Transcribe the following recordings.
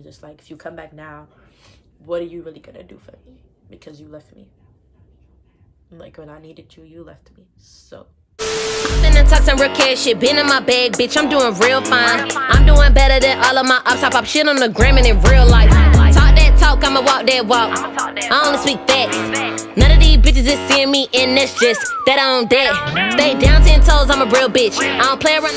it's just like, if you come back now, what are you really gonna do for me? Because you left me. Like, when I needed you, you left me. So Finna talk some real cash shit, been in my bag, bitch, I'm doing real fine. I'm doing better than all of my ops. I pop shit on the gram and in real life. Talk that talk, I'ma walk that walk. I only speak facts. None of these bitches is seeing me, and that's just that on that. Stay down 10 toes, I'm a real bitch. I don't play around.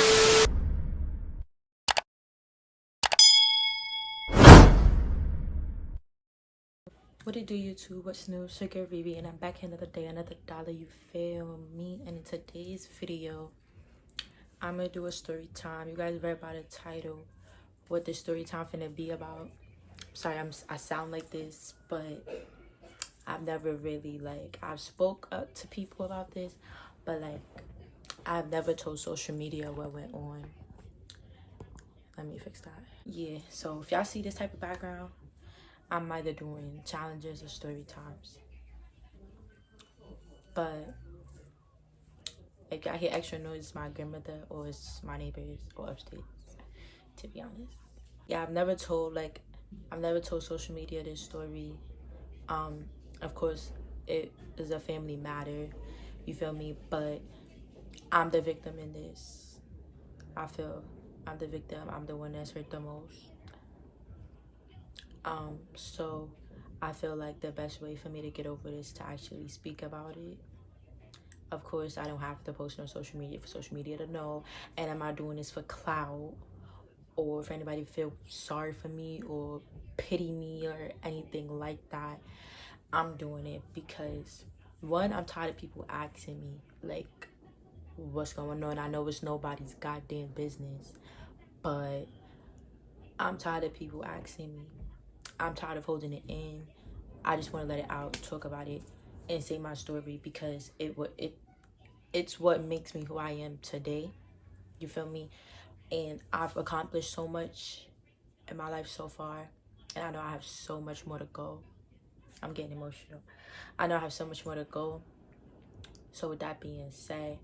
what it do, YouTube? What's new? Sugar Baby, and I'm back here another day, another dollar, you feel me? And in today's video, I'm gonna do a story time. You guys read by the title what this story time finna be about. Sorry, I sound like this, but I've never really, like, I've spoke up to people about this, but like, I've never told social media what went on. Let me fix that. Yeah, so if y'all see this type of background, I'm either doing challenges or story times. But if y'all hear extra noise, it's my grandmother or it's my neighbors or upstairs, to be honest. Yeah, I've never told social media this story. Of course, it is a family matter, you feel me? But I'm the victim in this. I feel I'm the victim. I'm the one that's hurt the most. So I feel like the best way for me to get over this is to actually speak about it. Of course, I don't have to post on social media for social media to know. And I'm not doing this for clout or if anybody feel sorry for me or pity me or anything like that. I'm doing it because, one, I'm tired of people asking me, like, what's going on. I know it's nobody's goddamn business, but I'm tired of people asking me. I'm tired of holding it in. I just want to let it out, talk about it, and say my story because it's what makes me who I am today. You feel me? And I've accomplished so much in my life so far, and I know I have so much more to go. I'm getting emotional. I know I have so much more to go. So with that being said,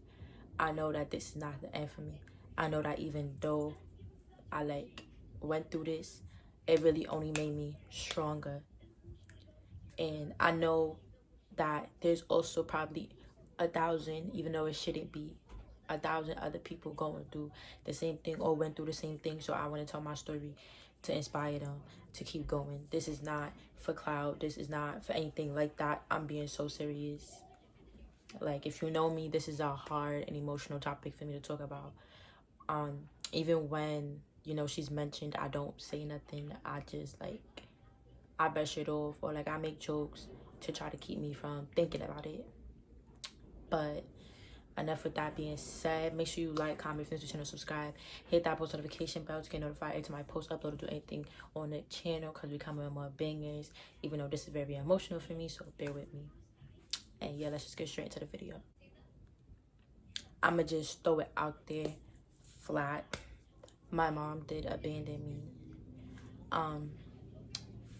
I know that this is not the end for me. I know that even though I like went through this, it really only made me stronger. And I know that there's also probably 1,000, even though it shouldn't be, 1,000 other people going through the same thing or went through the same thing. So I want to tell my story to inspire them to keep going. This is not for clout. This is not for anything like that. I'm being so serious. Like, if you know me, this is a hard and emotional topic for me to talk about. Even when, you know, she's mentioned, I don't say nothing. I just, like, I brush it off, or like I make jokes to try to keep me from thinking about it. But enough with that being said, make sure you like, comment, finish the channel, subscribe, hit that post notification bell to get notified every time I post, upload, or do anything on the channel, because we coming with more bangers, even though this is very emotional for me, so bear with me. And yeah, let's just get straight into the video. I'ma just throw it out there flat. My mom did abandon me.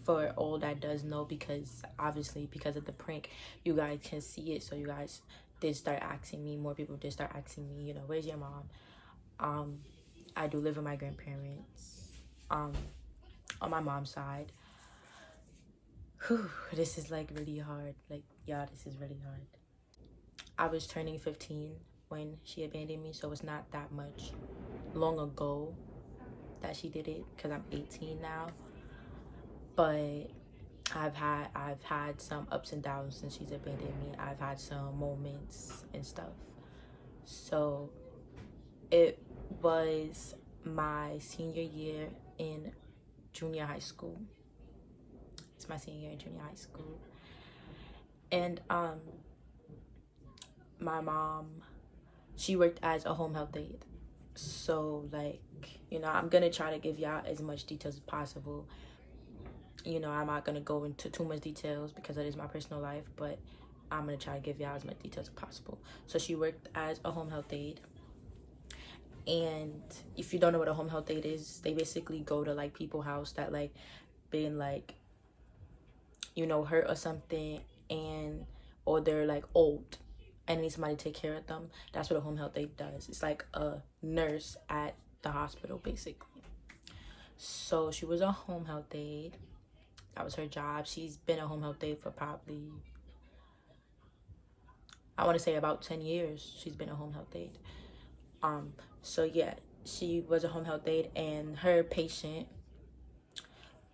For all that does know, because obviously because of the prank, you guys can see it. So you guys did start asking me, more people did start asking me, you know, where's your mom? I do live with my grandparents on my mom's side. Whew, this is like really hard. Like, yeah, this is really hard. I was turning 15 when she abandoned me, so it's not that much long ago that she did it, because I'm 18 now. But I've had some ups and downs since she's abandoned me. I've had some moments and stuff. So it was my senior year in junior high school. It's my senior year in junior high school. And my mom, she worked as a home health aide. So, like, you know, I'm gonna try to give y'all as much details as possible. You know, I'm not gonna go into too much details because it is my personal life, but I'm gonna try to give y'all as much details as possible. So she worked as a home health aide. And if you don't know what a home health aide is, they basically go to like people's house that like been like, you know, hurt or something, and or they're like old and need somebody to take care of them. That's what a home health aide does. It's like a nurse at the hospital, basically. So she was a home health aide. That was her job. She's been a home health aide for probably, I want to say about 10 years. She's been a home health aide. So yeah, she was a home health aide, and her patient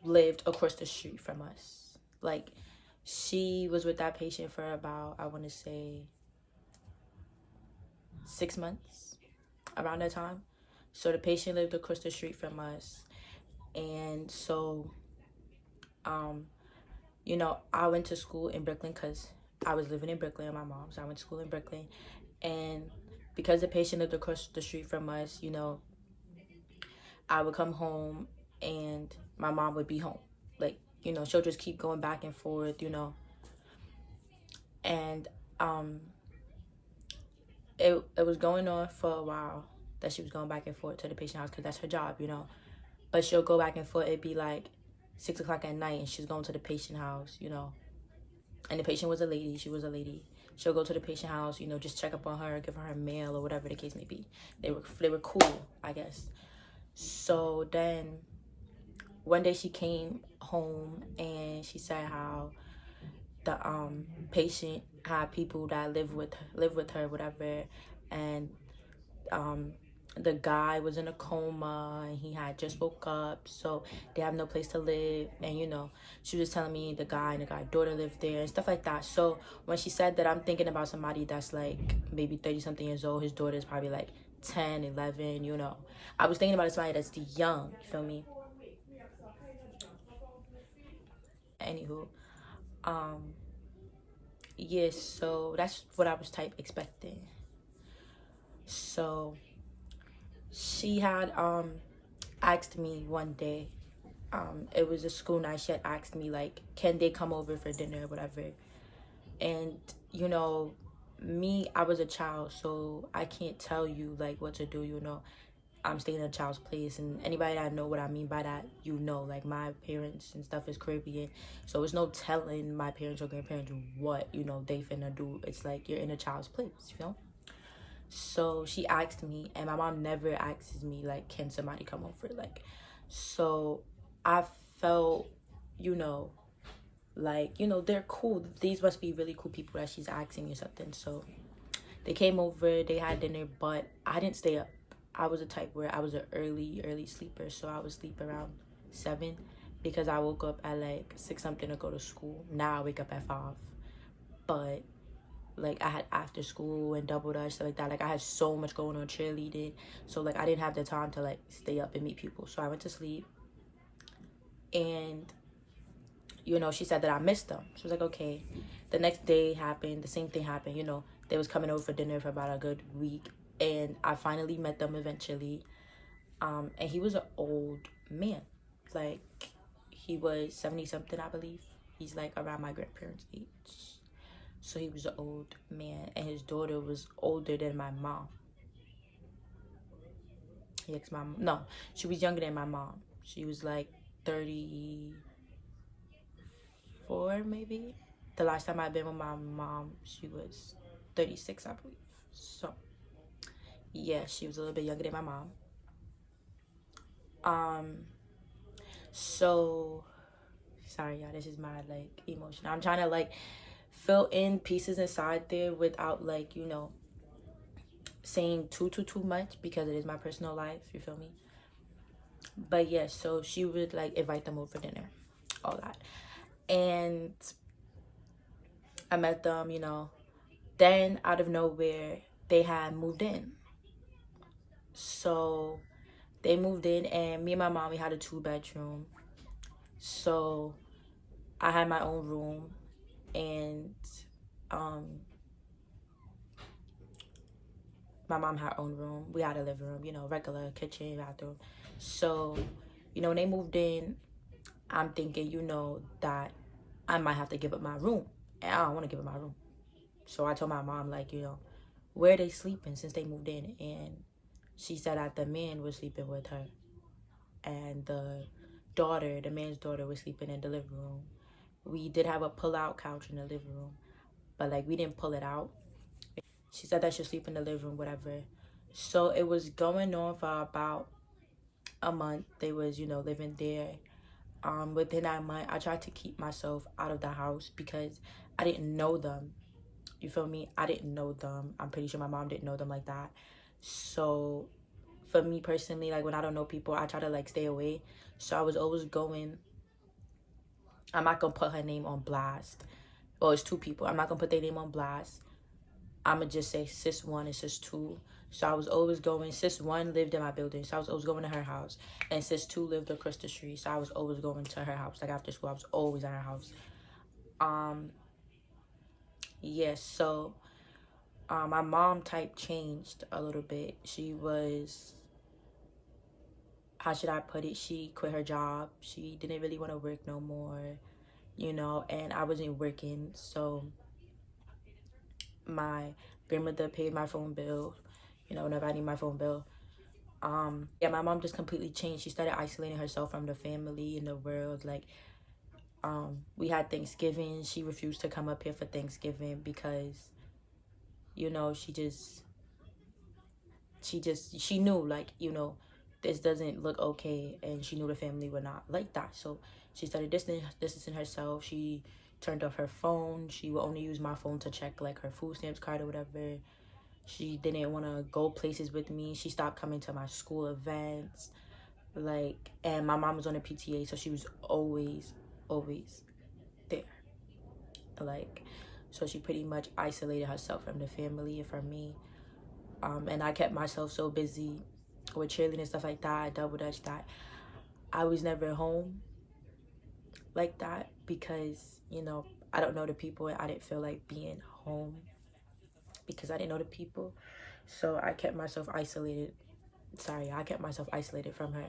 lived across the street from us. Like, she was with that patient for about, I want to say, 6 months around that time. So the patient lived across the street from us. And so, I went to school in Brooklyn because I was living in Brooklyn with my mom. So I went to school in Brooklyn. And because the patient lived across the street from us, I would come home and my mom would be home. Like, she'll just keep going back and forth, And it was going on for a while that she was going back and forth to the patient house because that's her job. But she'll go back and forth. It'd be like 6 o'clock at night and she's going to the patient house. And the patient was a lady. She was a lady. She'll go to the patient house, just check up on her, give her mail or whatever the case may be. They were cool, I guess. So then one day she came home and she said how the patient had people that live with her, whatever, and the guy was in a coma and he had just woke up, so they have no place to live. And she was telling me the guy and the guy's daughter lived there and stuff like that. So when she said that, I'm thinking about somebody that's like maybe 30 something years old. His daughter is probably like 10, 11. I was thinking about somebody that's young, you feel me? Anywho, yes, so that's what I was type expecting. So she had asked me one day, it was a school night. She had asked me like, can they come over for dinner or whatever. And me, I was a child, so I can't tell you like what to do. I'm staying in a child's place, and anybody that know what I mean by that, like my parents and stuff is Caribbean, so it's no telling my parents or grandparents what they finna do. It's like you're in a child's place. So she asked me, and my mom never asks me like, can somebody come over? Like, so I felt, like, they're cool. These must be really cool people that she's asking or something. So they came over, they had dinner, but I didn't stay up. I was a type where I was an early sleeper, so I would sleep around 7 because I woke up at like 6 something to go to school. Now I wake up at 5, but like I had after school and double dutch, stuff like that. Like I had so much going on, cheerleading, so like I didn't have the time to like stay up and meet people. So I went to sleep, and she said that I missed them. She was like, okay. The next day happened, the same thing happened. They was coming over for dinner for about a good week, and I finally met them eventually. And he was an old man, like he was 70 something, I believe. He's like around my grandparents' age. So he was an old man, and his daughter was older than my mom. No, she was younger than my mom. She was like 34, maybe. The last time I've been with my mom, she was 36, I believe. So, yeah, she was a little bit younger than my mom. So, sorry, y'all, this is my, like, emotion. I'm trying to, like, fill in pieces inside there without, like, saying too much because it is my personal life, you feel me? But yeah, so she would like invite them over for dinner, all that. And I met them, then out of nowhere they had moved in. So they moved in, and me and my mom, we had a 2-bedroom. So I had my own room, and my mom had her own room. We had a living room, regular kitchen, bathroom. So, when they moved in, I'm thinking, that I might have to give up my room. And I don't want to give up my room. So I told my mom, like, where are they sleeping since they moved in? And she said that the man was sleeping with her. And the man's daughter, was sleeping in the living room. We did have a pull-out couch in the living room, but, like, we didn't pull it out. She said that she'll sleep in the living room, whatever. So it was going on for about a month. They was, living there. Within that month, I tried to keep myself out of the house because I didn't know them. You feel me? I didn't know them. I'm pretty sure my mom didn't know them like that. So for me personally, like when I don't know people, I try to like stay away. So I was always going. I'm not gonna put her name on blast. Well, it's two people. I'm not gonna put their name on blast. I'm gonna just say sis one and sis two. So I was always going. Sis one lived in my building, so I was always going to her house. And sis two lived across the street, so I was always going to her house. Like after school, I was always at her house. Yes. So, my mom type changed a little bit. She was, how should I put it? She quit her job. She didn't really want to work no more, and I wasn't working, so my grandmother paid my phone bill, whenever I need my phone bill. Yeah, my mom just completely changed. She started isolating herself from the family and the world. Like, we had Thanksgiving. She refused to come up here for Thanksgiving because, she knew, like, this doesn't look okay, and she knew the family would not like that. So she started distancing herself. She turned off her phone. She would only use my phone to check like her food stamps card or whatever. She didn't want to go places with me. She stopped coming to my school events. Like, and my mom was on a PTA, so she was always there. Like, so she pretty much isolated herself from the family and from me. And I kept myself so busy with cheerleading and stuff like that. I double dutch that I was never home like that because, I don't know the people, and I didn't feel like being home because I didn't know the people. So I kept myself isolated. I kept myself isolated from her,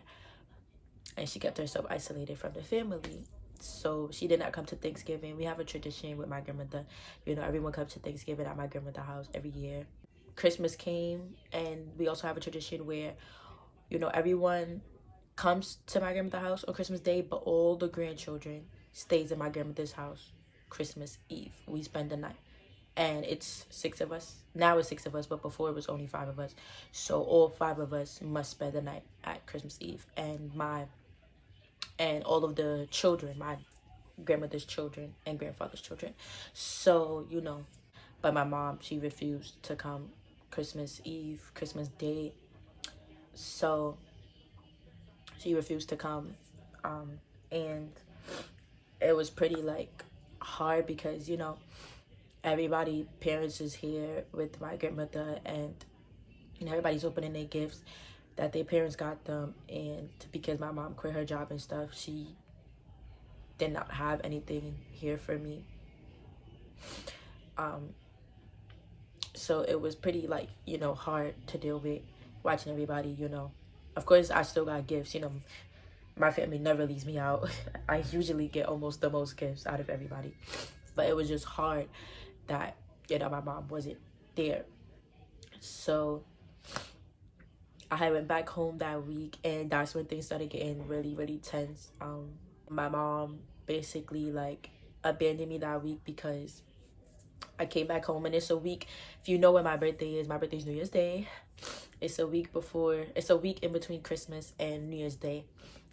and she kept herself isolated from the family. So she did not come to Thanksgiving. We have a tradition with my grandmother. Everyone comes to Thanksgiving at my grandmother's house every year. Christmas came, and we also have a tradition where, everyone comes to my grandmother's house on Christmas Day, but all the grandchildren stays in my grandmother's house Christmas Eve. We spend the night. And it's 6 of us. Now it's 6 of us, but before it was only 5 of us. So all 5 of us must spend the night at Christmas Eve. And all of the children, my grandmother's children and grandfather's children. So, but my mom, she refused to come Christmas Eve, Christmas Day. So she refused to come. And it was pretty like hard because, everybody, parents is here with my grandmother, and everybody's opening their gifts that their parents got them. And because my mom quit her job and stuff, she did not have anything here for me. So it was pretty like, hard to deal with watching everybody, Of course, I still got gifts, my family never leaves me out. I usually get almost the most gifts out of everybody. But it was just hard that, my mom wasn't there. So I went back home that week, and that's when things started getting really, really tense. My mom basically like abandoned me that week because I came back home, and it's a week. If you know when my birthday is New Year's Day. It's a week in between Christmas and New Year's Day.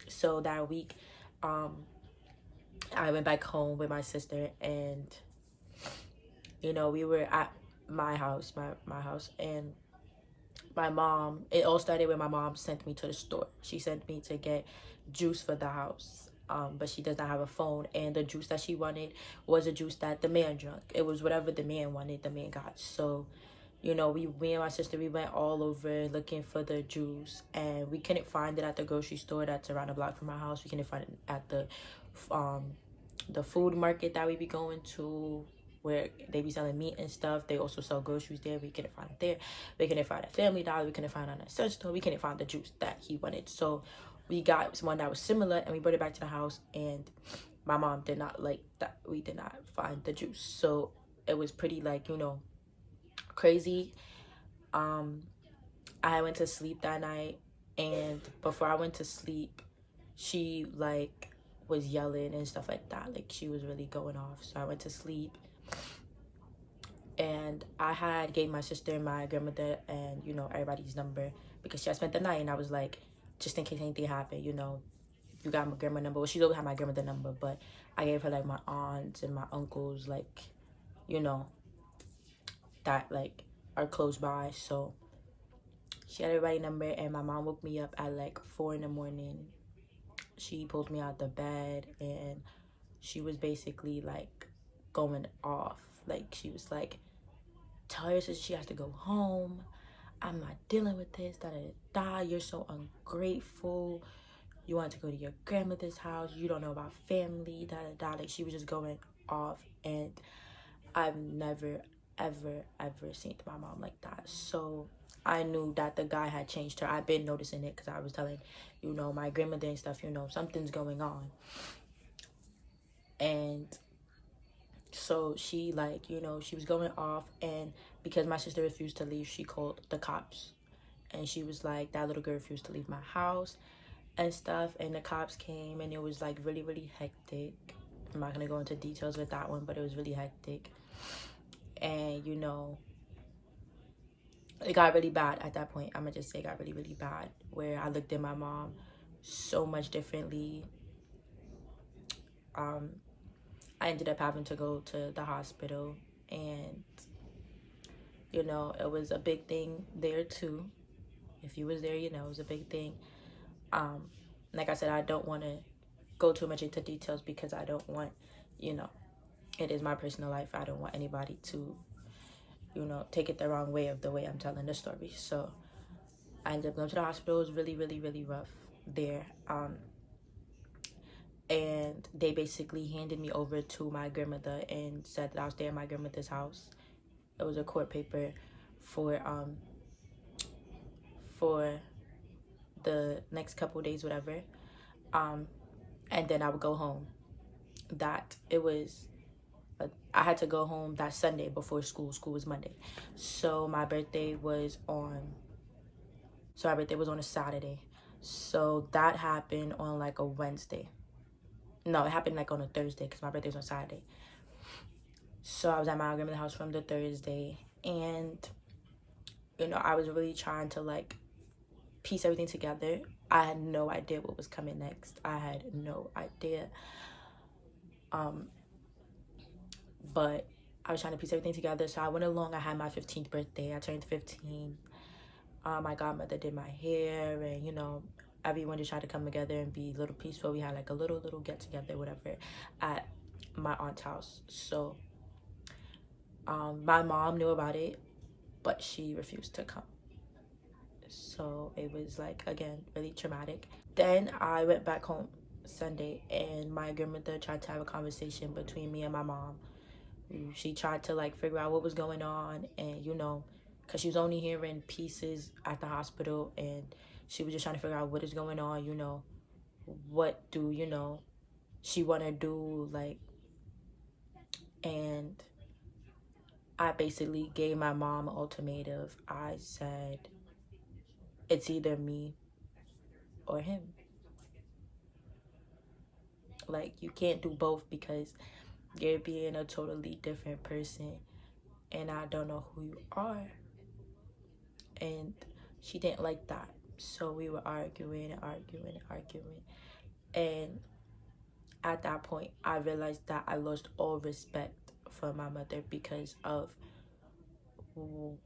So that week, I went back home with my sister, and we were at my house, my house, and my mom, it all started when my mom sent me to the store. She sent me to get juice for the house. But she does not have a phone, and the juice that she wanted was a juice that the man drank. It was whatever the man wanted, the man got. So, me and my sister, we went all over looking for the juice, and we couldn't find it at the grocery store that's around the block from my house. We couldn't find it at the food market that we be going to, where they be selling meat and stuff. They also sell groceries there. We couldn't find it there. We couldn't find a Family Dollar. We couldn't find it on a essential store. We couldn't find the juice that he wanted. So we got one that was similar, and we brought it back to the house, and my mom did not like that. We did not find the juice. So it was pretty like, crazy. I went to sleep that night, and before I went to sleep, she like was yelling and stuff like that. Like, she was really going off. So I went to sleep, and I had gave my sister and my grandmother and everybody's number because she had spent the night, and I was like, just in case anything happened, you know, you got my grandma number. Well, she always had my grandmother number, but I gave her like my aunts and my uncles, like, you know, that like are close by. So she had everybody's number, and my mom woke me up at like 4 in the morning. She pulled me out the bed, and she was basically like going off. Like, she was like, tell her sister she has to go home. I'm not dealing with this. Da da da. You're so ungrateful. You want to go to your grandmother's house. You don't know about family. Da da da. Like, she was just going off, and I've never, ever, ever seen my mom like that. So I knew that the guy had changed her. I've been noticing it because I was telling, you know, my grandmother and stuff, you know, something's going on. And so she, like, you know, she was going off, and because my sister refused to leave, she called the cops. And she was like, that little girl refused to leave my house and stuff. And the cops came, and it was like really, really hectic. I'm not gonna go into details with that one, but it was really hectic. And, you know, it got really bad at that point. I'm gonna just say it got really, really bad, where I looked at my mom so much differently. I ended up having to go to the hospital, and, you know, it was a big thing there too. If you was there, you know, it was a big thing. Like I said, I don't want to go too much into details because I don't want, you know, it is my personal life. I don't want anybody to, you know, take it the wrong way of the way I'm telling the story. So I ended up going to the hospital. It was really, really, really rough there. And they basically handed me over to my grandmother and said that I was staying at my grandmother's house. It was a court paper for the next couple days, whatever. And then I would go home. I had to go home that Sunday before school. School was Monday. So my birthday was on a Saturday. So that happened on like a Wednesday. No, it happened like on a Thursday because my birthday was on Saturday. So I was at my grandmother's house from the Thursday, and, you know, I was really trying to like piece everything together. I had no idea what was coming next. I had no idea. But I was trying to piece everything together. So I went along. I had my 15th birthday. I turned 15. My godmother did my hair, and, you know, everyone just tried to come together and be a little peaceful. We had like a little get together, whatever, at my aunt's house. So my mom knew about it, but she refused to come. So it was like, again, really traumatic. Then I went back home Sunday, and my grandmother tried to have a conversation between me and my mom. She tried to like figure out what was going on, and, you know, because she was only hearing pieces at the hospital, and she was just trying to figure out what is going on, you know, what do, you know, she want to do, like. And I basically gave my mom an ultimatum. I said, it's either me or him. Like, you can't do both because you're being a totally different person, and I don't know who you are. And she didn't like that. So we were arguing and arguing and arguing. And at that point, I realized that I lost all respect for my mother because of who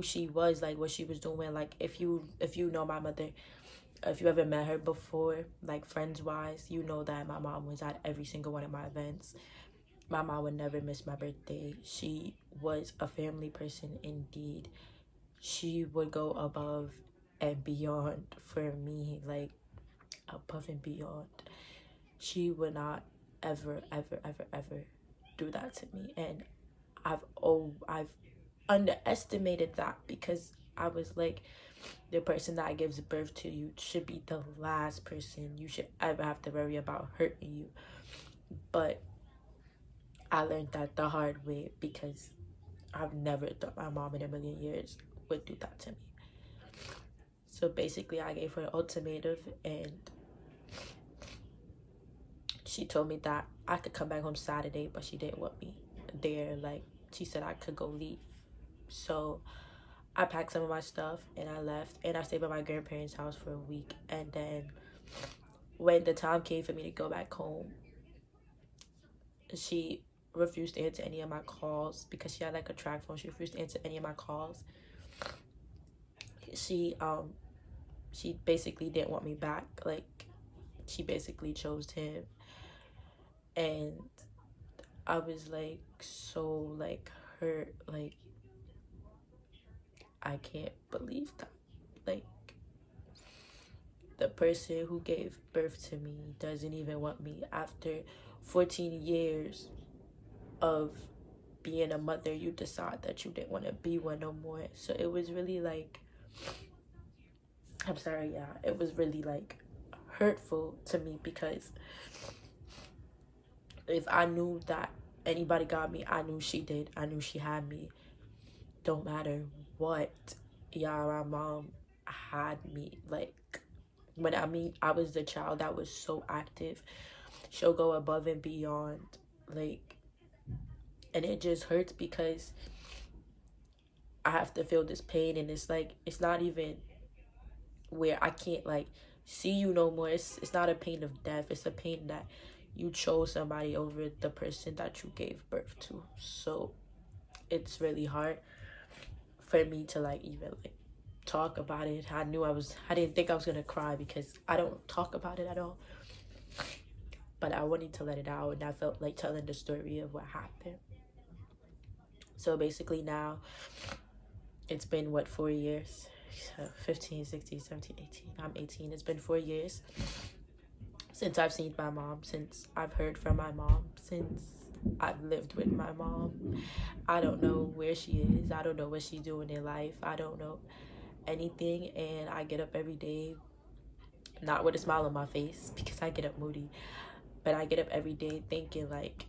she was, like what she was doing. Like, if you know my mother, if you ever met her before, like friends wise, you know that my mom was at every single one of my events. My mom would never miss my birthday. She was a family person indeed. She would go above and beyond for me, like above and beyond. She would not ever, ever, ever, ever do that to me. And I've underestimated that because I was like, the person that gives birth to you should be the last person you should ever have to worry about hurting you. But I learned that the hard way because I've never thought my mom in a million years would do that to me. So basically, I gave her an ultimatum, and she told me that I could come back home Saturday, but she didn't want me there. Like, she said I could go leave. So I packed some of my stuff and I left, and I stayed by my grandparents' house for a week. And then when the time came for me to go back home, she refused to answer any of my calls because she had like a track phone. She refused to answer any of my calls. She basically didn't want me back. Like, she basically chose him. And I was like so like hurt. Like, I can't believe that. Like, the person who gave birth to me doesn't even want me after 14 years of being a mother. You decide that you didn't want to be one no more. So it was really like, I'm sorry, yeah, it was really like hurtful to me, because if I knew that anybody got me, I knew she did. I knew she had me. Don't matter what. Yeah, my mom had me. Like, when I was the child that was so active. She'll go above and beyond. Like, and it just hurts because I have to feel this pain, and it's like, it's not even where I can't like see you no more. It's not a pain of death. It's a pain that you chose somebody over the person that you gave birth to. So it's really hard for me to like even like talk about it. I didn't think I was gonna cry because I don't talk about it at all. But I wanted to let it out, and I felt like telling the story of what happened. So basically now it's been what, 4 years? So 15, 16, 17, 18. I'm 18. It's been 4 years since I've seen my mom, since I've heard from my mom, since I've lived with my mom. I don't know where she is. I don't know what she's doing in life. I don't know anything. And I get up every day, not with a smile on my face because I get up moody, but I get up every day thinking like,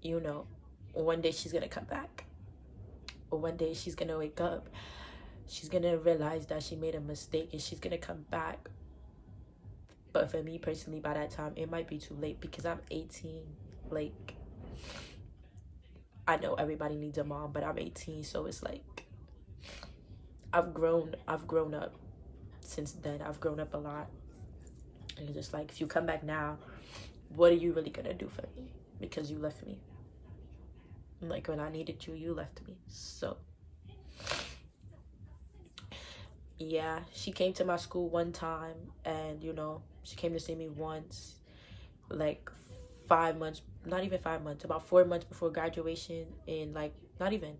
you know, one day she's gonna come back. Or one day she's gonna wake up. She's gonna realize that she made a mistake and she's gonna come back. But for me personally, by that time, it might be too late because I'm 18. Like, I know everybody needs a mom, but I'm 18, so it's like I've grown up since then. I've grown up a lot. And it's just like, if you come back now, what are you really gonna do for me? Because you left me. Like, when I needed you, you left me. So yeah, she came to my school one time, and you know, she came to see me once, like 5 months, not even 5 months, about 4 months before graduation, in like, not even,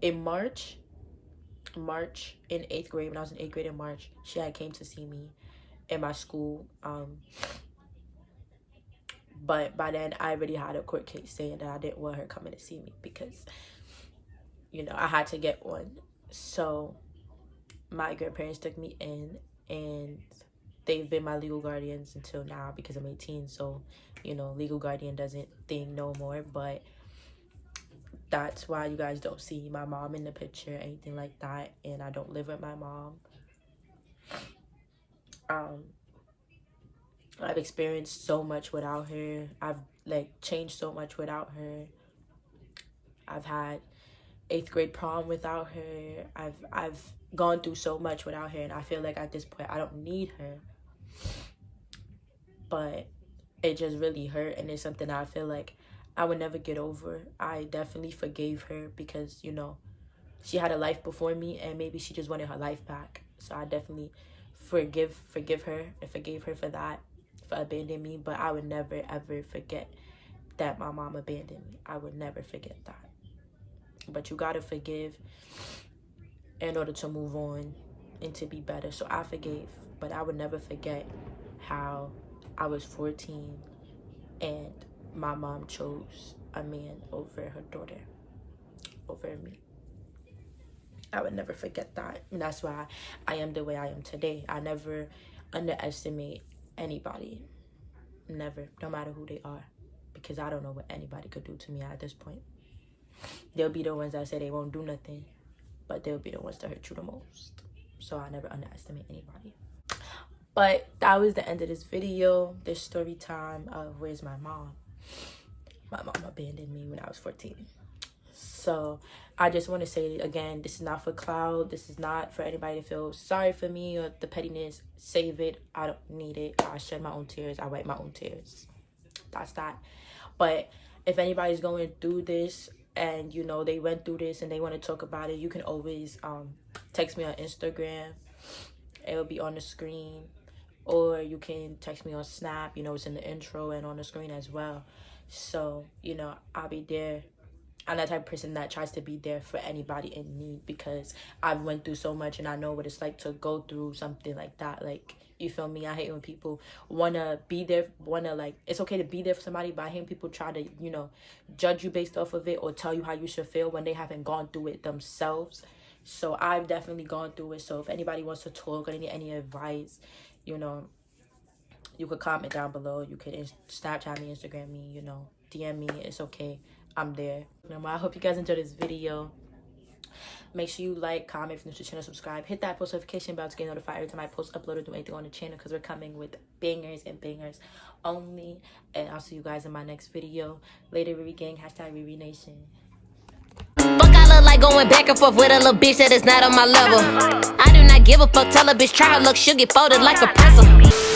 in March in 8th grade. When I was in 8th grade in March, she had came to see me in my school. But by then I already had a court case saying that I didn't want her coming to see me because, you know, I had to get one. So my grandparents took me in, and they've been my legal guardians until now because I'm 18. So, you know, legal guardian doesn't thing no more. But that's why you guys don't see my mom in the picture, anything like that. And I don't live with my mom. I've experienced so much without her. I've like changed so much without her. I've had 8th grade prom without her. I've gone through so much without her, and I feel like at this point I don't need her. But it just really hurt, and it's something I feel like I would never get over. I definitely forgave her because, you know, she had a life before me, and maybe she just wanted her life back. So I definitely forgive her and forgave her for that, for abandoning me. But I would never ever forget that my mom abandoned me. I would never forget that. But you gotta forgive in order to move on and to be better. So I forgave, but I would never forget how I was 14 and my mom chose a man over her daughter, over me. I would never forget that. And that's why I am the way I am today. I never underestimate anybody. Never. No matter who they are. Because I don't know what anybody could do to me at this point. They'll be the ones that say they won't do nothing, but they'll be the ones that hurt you the most. So I never underestimate anybody. But that was the end of this video. This story time of where's my mom. My mom abandoned me when I was 14. So I just want to say again, this is not for cloud. This is not for anybody to feel sorry for me or the pettiness. Save it. I don't need it. I shed my own tears. I wipe my own tears. That's that. But if anybody's going through this and you know they went through this and they want to talk about it, you can always text me on Instagram. It will be on the screen. Or you can text me on Snap. You know, it's in the intro and on the screen as well. So, you know, I'll be there. I'm that type of person that tries to be there for anybody in need, because I've went through so much and I know what it's like to go through something like that. Like, you feel me? I hate when people want to be there, it's okay to be there for somebody, but I hate when people try to, you know, judge you based off of it or tell you how you should feel when they haven't gone through it themselves. So I've definitely gone through it. So if anybody wants to talk or need any advice, you know, you could comment down below. You could Snapchat me, Instagram me, you know, DM me. It's okay. I'm there. I hope you guys enjoyed this video. Make sure you like, comment, if you're new to the channel, subscribe. Hit that post notification bell to get notified every time I post, upload, or do anything on the channel, because we're coming with bangers and bangers only. And I'll see you guys in my next video. Later, Riri Gang, hashtag Riri Nation. Fuck, I look like going back and forth with a little bitch that is not on my level. I do not give a fuck, tell a bitch try her luck, she'll get folded like a pretzel.